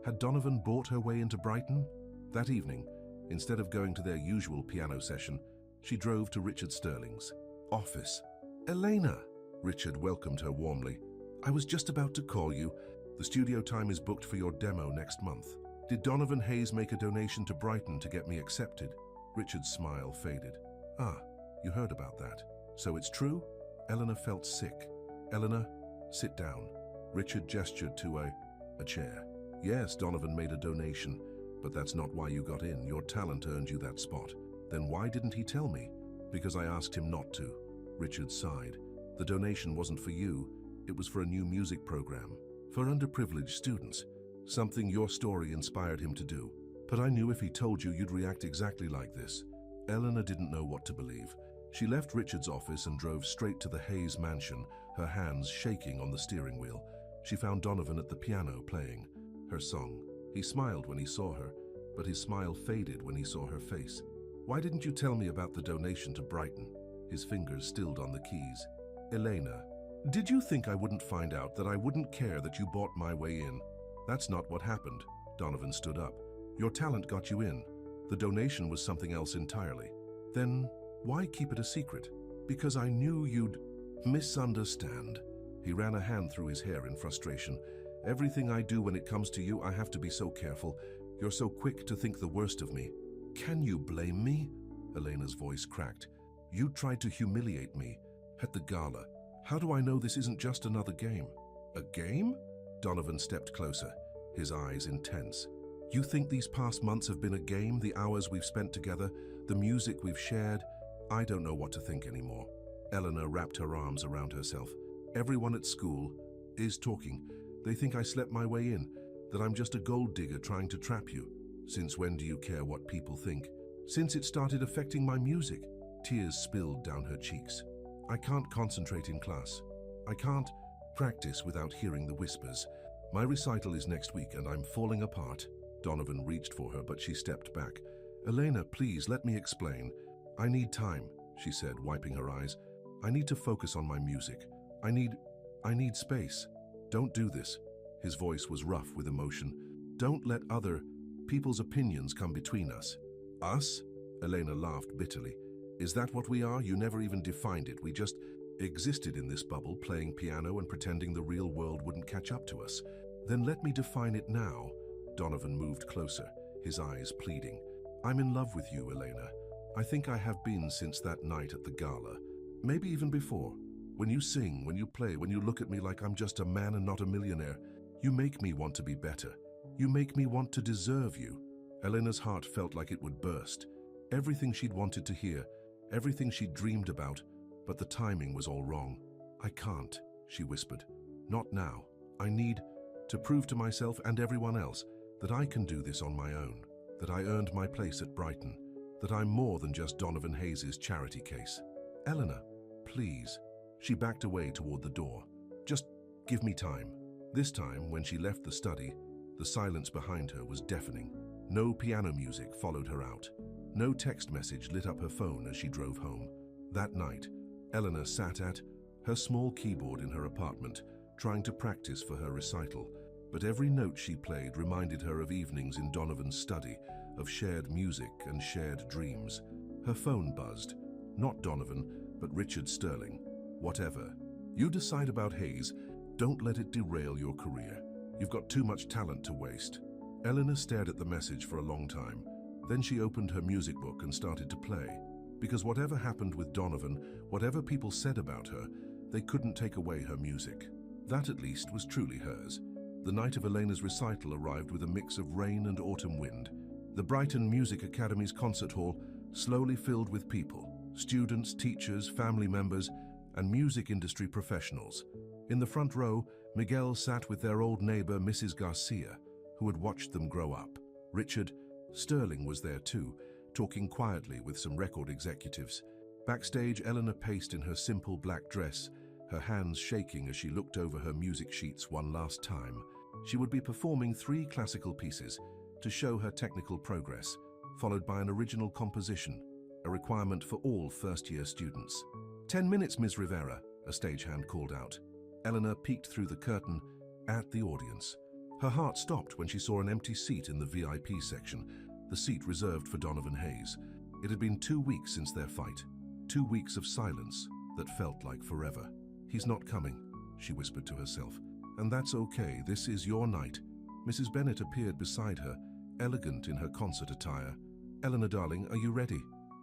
[SPEAKER 1] Had Donovan bought her way into Brighton? That evening, instead of going to their usual piano session, she drove to Richard Sterling's office. Elena! Richard welcomed her warmly. I was just about to call you. The studio time is booked for your demo next month. Did Donovan Hayes make a donation to Brighton to get me accepted? Richard's smile faded. Ah, you heard about that. So it's true? Eleanor felt sick. Eleanor, sit down. Richard gestured to a chair. Yes, Donovan made a donation, but that's not why you got in. Your talent earned you that spot. Then why didn't he tell me? Because I asked him not to. Richard sighed. The donation wasn't for you. It was for a new music program. For underprivileged students. Something your story inspired him to do. But I knew if he told you, you'd react exactly like this. Eleanor didn't know what to believe. She left Richard's office and drove straight to the Hayes mansion, her hands shaking on the steering wheel. She found Donovan at the piano playing her song. He smiled when he saw her, but his smile faded when he saw her face. Why didn't you tell me about the donation to Brighton? His fingers stilled on the keys. Elena, did you think I wouldn't find out, that I wouldn't care that you bought my way in? That's not what happened. Donovan stood up. Your talent got you in. The donation was something else entirely. Then why keep it a secret? Because I knew you'd misunderstand. He ran a hand through his hair in frustration. Everything I do when it comes to you, I have to be so careful. You're so quick to think the worst of me. Can you blame me? Elena's voice cracked. You tried to humiliate me at the gala. How do I know this isn't just another game? A game? Donovan stepped closer, his eyes intense. You think these past months have been a game, the hours we've spent together, the music we've shared? I don't know what to think anymore. Eleanor wrapped her arms around herself. Everyone at school is talking. They think I slept my way in, that I'm just a gold digger trying to trap you. Since when do you care what people think? Since it started affecting my music. Tears spilled down her cheeks. I can't concentrate in class. I can't practice without hearing the whispers. My recital is next week and I'm falling apart. Donovan reached for her, but she stepped back. Elena, please let me explain. I need time, she said, wiping her eyes. I need to focus on my music. I need space. Don't do this." His voice was rough with emotion. "Don't let other people's opinions come between us." "Us?" Elena laughed bitterly. "Is that what we are? You never even defined it. We just existed in this bubble, playing piano and pretending the real world wouldn't catch up to us. Then let me define it now." Donovan moved closer, his eyes pleading. "I'm in love with you, Elena. I think I have been since that night at the Gala. Maybe even before. When you sing, when you play, when you look at me like I'm just a man and not a millionaire, you make me want to be better. You make me want to deserve you." Elena's heart felt like it would burst. Everything she'd wanted to hear, everything she'd dreamed about, but the timing was all wrong. "I can't," she whispered. "Not now. I need to prove to myself and everyone else that I can do this on my own, that I earned my place at Brighton, that I'm more than just Donovan Hayes' charity case. Elena, please." She backed away toward the door. "Just give me time." This time, when she left the study, the silence behind her was deafening. No piano music followed her out. No text message lit up her phone as she drove home. That night, Elena sat at her small keyboard in her apartment, trying to practice for her recital, but every note she played reminded her of evenings in Donovan's study, of shared music and shared dreams. Her phone buzzed. Not Donovan, but Richard Sterling. "Whatever you decide about Hayes, don't let it derail your career. You've got too much talent to waste." Elena stared at the message for a long time. Then she opened her music book and started to play. Because whatever happened with Donovan, whatever people said about her, they couldn't take away her music. That at least was truly hers. The night of Elena's recital arrived with a mix of rain and autumn wind. The Brighton Music Academy's concert hall slowly filled with people, students, teachers, family members, and music industry professionals. In the front row, Miguel sat with their old neighbor, Mrs. Garcia, who had watched them grow up. Richard Sterling was there too, talking quietly with some record executives. Backstage, Eleanor paced in her simple black dress, her hands shaking as she looked over her music sheets one last time. She would be performing 3 classical pieces to show her technical progress, followed by an original composition, a requirement for all first-year students. 10 minutes, Ms. Rivera," a stagehand called out. Eleanor peeked through the curtain at the audience. Her heart stopped when she saw an empty seat in the VIP section, the seat reserved for Donovan Hayes. It had been 2 weeks since their fight, 2 weeks of silence that felt like forever. "He's not coming," she whispered to herself. "And that's okay, this is your night." Mrs. Bennet appeared beside her, elegant in her concert attire. "Eleanor, darling, are you ready?"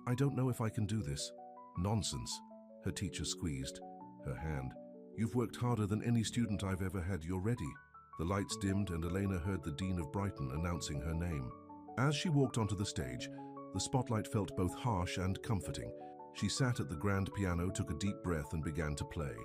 [SPEAKER 1] "I don't know if I can do this." "Nonsense." Her teacher squeezed her hand. "You've worked harder than any student I've ever had. You're ready." The lights dimmed and Elena heard the Dean of Brighton announcing her name. As she walked onto the stage, the spotlight felt both harsh and comforting. She sat at the grand piano, took a deep breath and began to play.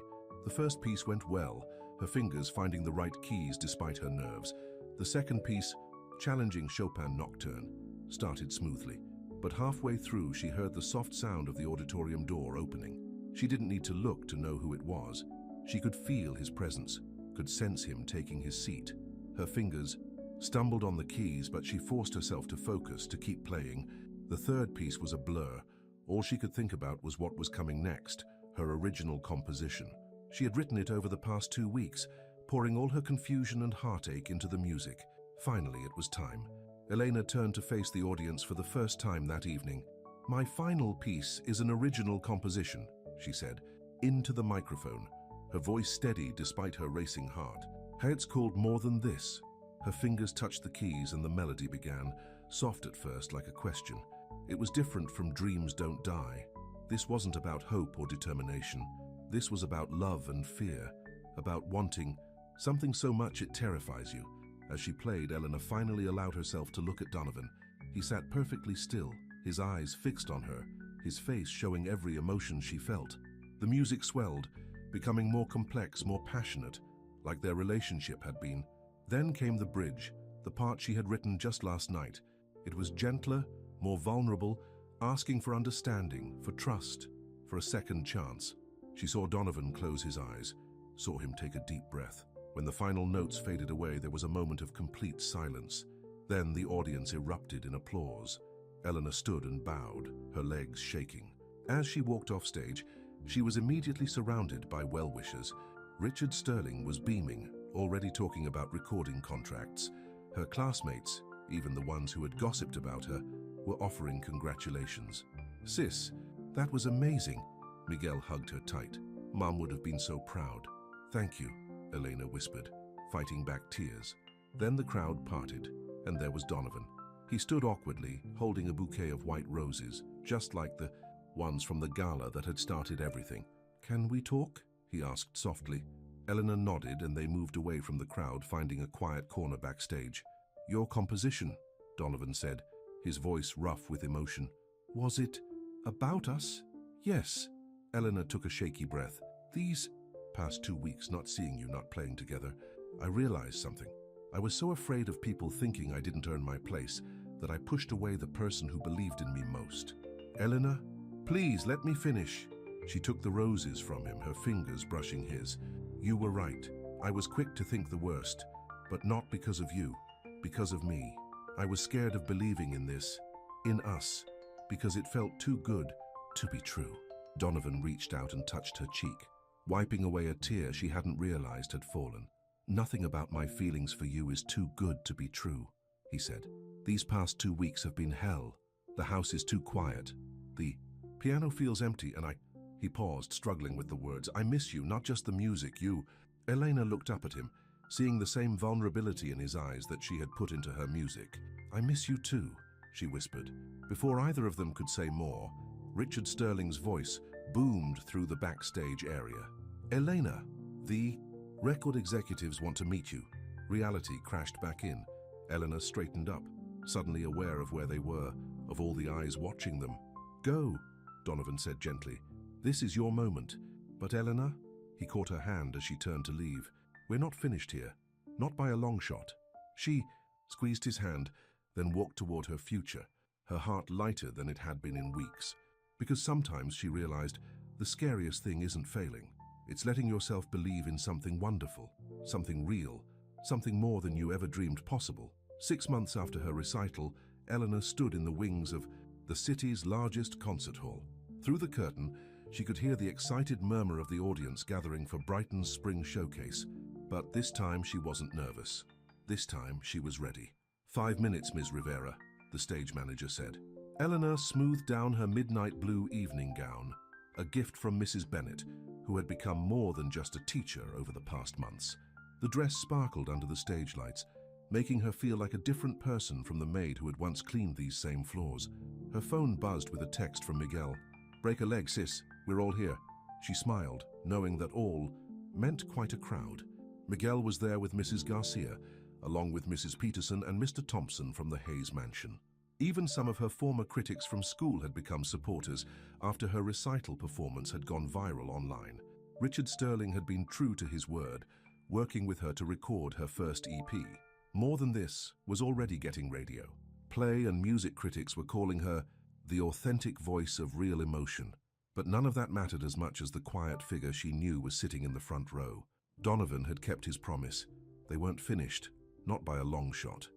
[SPEAKER 1] The first piece went well, her fingers finding the right keys despite her nerves. The second piece, challenging Chopin Nocturne, started smoothly. But halfway through, she heard the soft sound of the auditorium door opening. She didn't need to look to know who it was. She could feel his presence, could sense him taking his seat. Her fingers stumbled on the keys, but she forced herself to focus, to keep playing. The third piece was a blur. All she could think about was what was coming next, her original composition. She had written it over the past 2 weeks, pouring all her confusion and heartache into the music. Finally, it was time. Elena turned to face the audience for the first time that evening. "My final piece is an original composition," she said, into the microphone, her voice steady despite her racing heart. "It's called More Than This." Her fingers touched the keys and the melody began, soft at first like a question. It was different from Dreams Don't Die. This wasn't about hope or determination. This was about love and fear, about wanting something so much it terrifies you. As she played, Eleanor finally allowed herself to look at Donovan. He sat perfectly still, his eyes fixed on her, his face showing every emotion she felt. The music swelled, becoming more complex, more passionate, like their relationship had been. Then came the bridge, the part she had written just last night. It was gentler, more vulnerable, asking for understanding, for trust, for a second chance. She saw Donovan close his eyes, saw him take a deep breath. When the final notes faded away, there was a moment of complete silence. Then the audience erupted in applause. Eleanor stood and bowed, her legs shaking. As she walked off stage, She was immediately surrounded by well-wishers. Richard Sterling was beaming, already talking about recording contracts. Her classmates, even the ones who had gossiped about her, were offering congratulations. "Sis, that was amazing." Miguel hugged her tight. "Mom would have been so proud." "Thank you," Elena whispered, fighting back tears. Then the crowd parted, and there was Donovan. He stood awkwardly, holding a bouquet of white roses, just like the ones from the gala that had started everything. "Can we talk?" he asked softly. Eleanor nodded, and they moved away from the crowd, finding a quiet corner backstage. "Your composition," Donovan said, his voice rough with emotion. "Was it about us?" "Yes." Eleanor took a shaky breath. "These past 2 weeks, not seeing you, not playing together, I realized something. I was so afraid of people thinking I didn't earn my place that I pushed away the person who believed in me most." "Eleanor, please let me finish." She took the roses from him, her fingers brushing his. "You were right. I was quick to think the worst, but not because of you, because of me. I was scared of believing in this, in us, because it felt too good to be true." Donovan reached out and touched her cheek, wiping away a tear she hadn't realized had fallen. "Nothing about my feelings for you is too good to be true," he said. "These past 2 weeks have been hell. The house is too quiet. The piano feels empty, and He paused, struggling with the words. "I miss you, not just the music, you." Elena looked up at him, seeing the same vulnerability in his eyes that she had put into her music. "I miss you too," she whispered. Before either of them could say more, Richard Sterling's voice boomed through the backstage area. "Elena, the record executives want to meet you." Reality crashed back in. Eleanor straightened up, suddenly aware of where they were, of all the eyes watching them. "Go," Donovan said gently. "This is your moment." "But Eleanor," he caught her hand as she turned to leave. "We're not finished here. Not by a long shot." She squeezed his hand, then walked toward her future, her heart lighter than it had been in weeks. Because sometimes, she realized, the scariest thing isn't failing. It's letting yourself believe in something wonderful, something real, something more than you ever dreamed possible. 6 months after her recital, Eleanor stood in the wings of the city's largest concert hall. Through the curtain, she could hear the excited murmur of the audience gathering for Brighton's spring showcase. But this time she wasn't nervous. This time she was ready. 5 minutes, Ms. Rivera," the stage manager said. Eleanor smoothed down her midnight blue evening gown, a gift from Mrs. Bennet, who had become more than just a teacher over the past months. The dress sparkled under the stage lights, making her feel like a different person from the maid who had once cleaned these same floors. Her phone buzzed with a text from Miguel. "Break a leg, sis. We're all here." She smiled, knowing that all meant quite a crowd. Miguel was there with Mrs. Garcia, along with Mrs. Peterson and Mr. Thompson from the Hayes Mansion. Even some of her former critics from school had become supporters after her recital performance had gone viral online. Richard Sterling had been true to his word, working with her to record her first EP. More than this, was already getting radio. Play and music critics were calling her the authentic voice of real emotion. But none of that mattered as much as the quiet figure she knew was sitting in the front row. Donovan had kept his promise. They weren't finished, not by a long shot.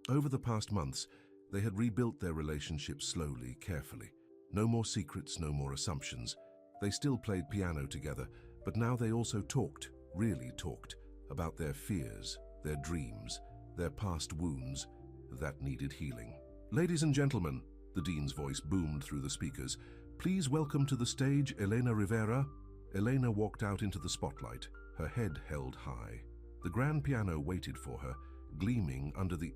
[SPEAKER 1] Over the past months, they had rebuilt their relationship slowly, carefully. No more secrets, no more assumptions. They still played piano together, but now they also talked, really talked, about their fears, their dreams, their past wounds that needed healing. "Ladies and gentlemen," the dean's voice boomed through the speakers, "please welcome to the stage Elena Rivera." Elena walked out into the spotlight, her head held high. The grand piano waited for her, gleaming under the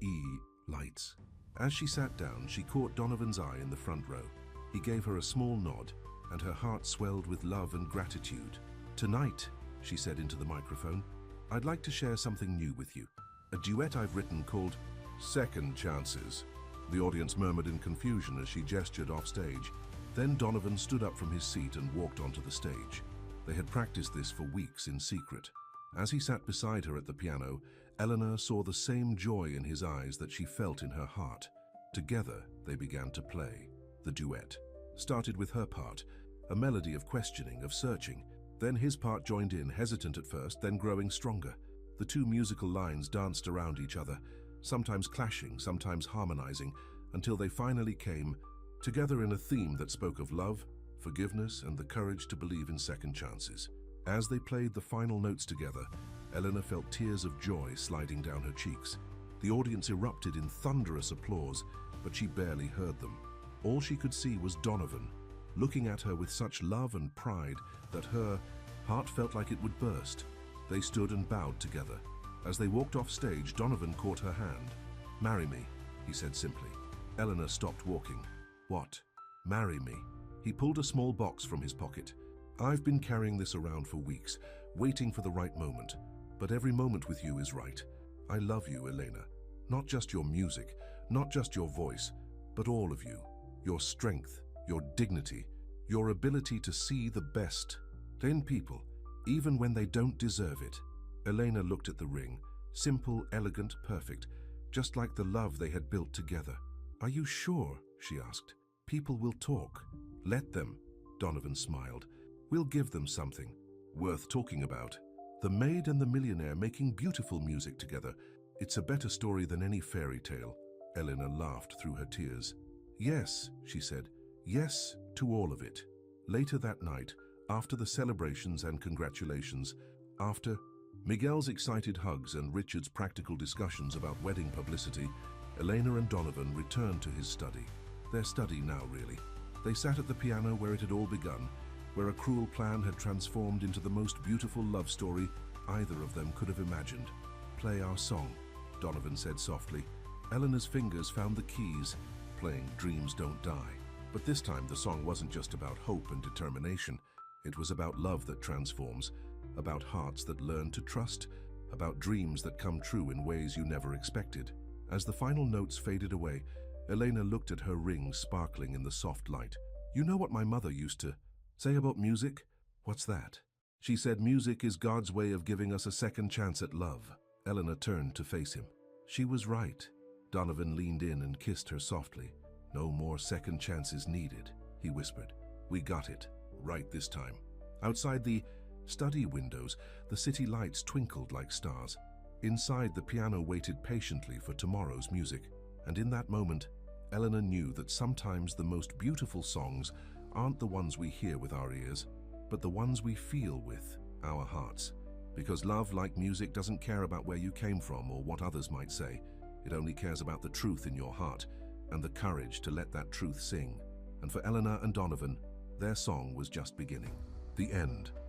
[SPEAKER 1] lights. As she sat down, she caught Donovan's eye in the front row. He gave her a small nod, and her heart swelled with love and gratitude. "Tonight," she said into the microphone, "I'd like to share something new with you. A duet I've written called Second Chances." The audience murmured in confusion as she gestured off stage. Then Donovan stood up from his seat and walked onto the stage. They had practiced this for weeks in secret. As he sat beside her at the piano, Eleanor saw the same joy in his eyes that she felt in her heart. Together, they began to play. The duet started with her part, a melody of questioning, of searching. Then his part joined in, hesitant at first, then growing stronger. The two musical lines danced around each other, sometimes clashing, sometimes harmonizing, until they finally came together in a theme that spoke of love, forgiveness, and the courage to believe in second chances. As they played the final notes together, Elena felt tears of joy sliding down her cheeks. The audience erupted in thunderous applause, but she barely heard them. All she could see was Donovan, looking at her with such love and pride that her heart felt like it would burst. They stood and bowed together. As they walked off stage, Donovan caught her hand. "Marry me," he said simply. Elena stopped walking. "What? Marry me?" He pulled a small box from his pocket. "I've been carrying this around for weeks, waiting for the right moment. But every moment with you is right. I love you, Elena. Not just your music, not just your voice, but all of you. Your strength, your dignity, your ability to see the best in people, even when they don't deserve it." Elena looked at the ring. Simple, elegant, perfect, just like the love they had built together. "Are you sure?" she asked. "People will talk. Let them." Donovan smiled. "We'll give them something worth talking about. The Maid and the Millionaire making beautiful music together. It's a better story than any fairy tale." Elena laughed through her tears. "Yes," she said. "Yes to all of it." Later that night, after the celebrations and congratulations, after Miguel's excited hugs and Richard's practical discussions about wedding publicity, Elena and Donovan returned to his study. Their study now, really. They sat at the piano where it had all begun, where a cruel plan had transformed into the most beautiful love story either of them could have imagined. "Play our song," Donovan said softly. Elena's fingers found the keys, playing Dreams Don't Die. But this time the song wasn't just about hope and determination. It was about love that transforms, about hearts that learn to trust, about dreams that come true in ways you never expected. As the final notes faded away, Elena looked at her ring sparkling in the soft light. "You know what my mother used to say about music?" "What's that?" "She said music is God's way of giving us a second chance at love." Elena turned to face him. She was right. Donovan leaned in and kissed her softly. "No more second chances needed," he whispered. "We got it, right this time." Outside the study windows, the city lights twinkled like stars. Inside, the piano waited patiently for tomorrow's music. And in that moment, Elena knew that sometimes the most beautiful songs aren't the ones we hear with our ears, but the ones we feel with our hearts. Because love, like music, doesn't care about where you came from or what others might say. It only cares about the truth in your heart and the courage to let that truth sing. And for Elena and Donovan, their song was just beginning. The end.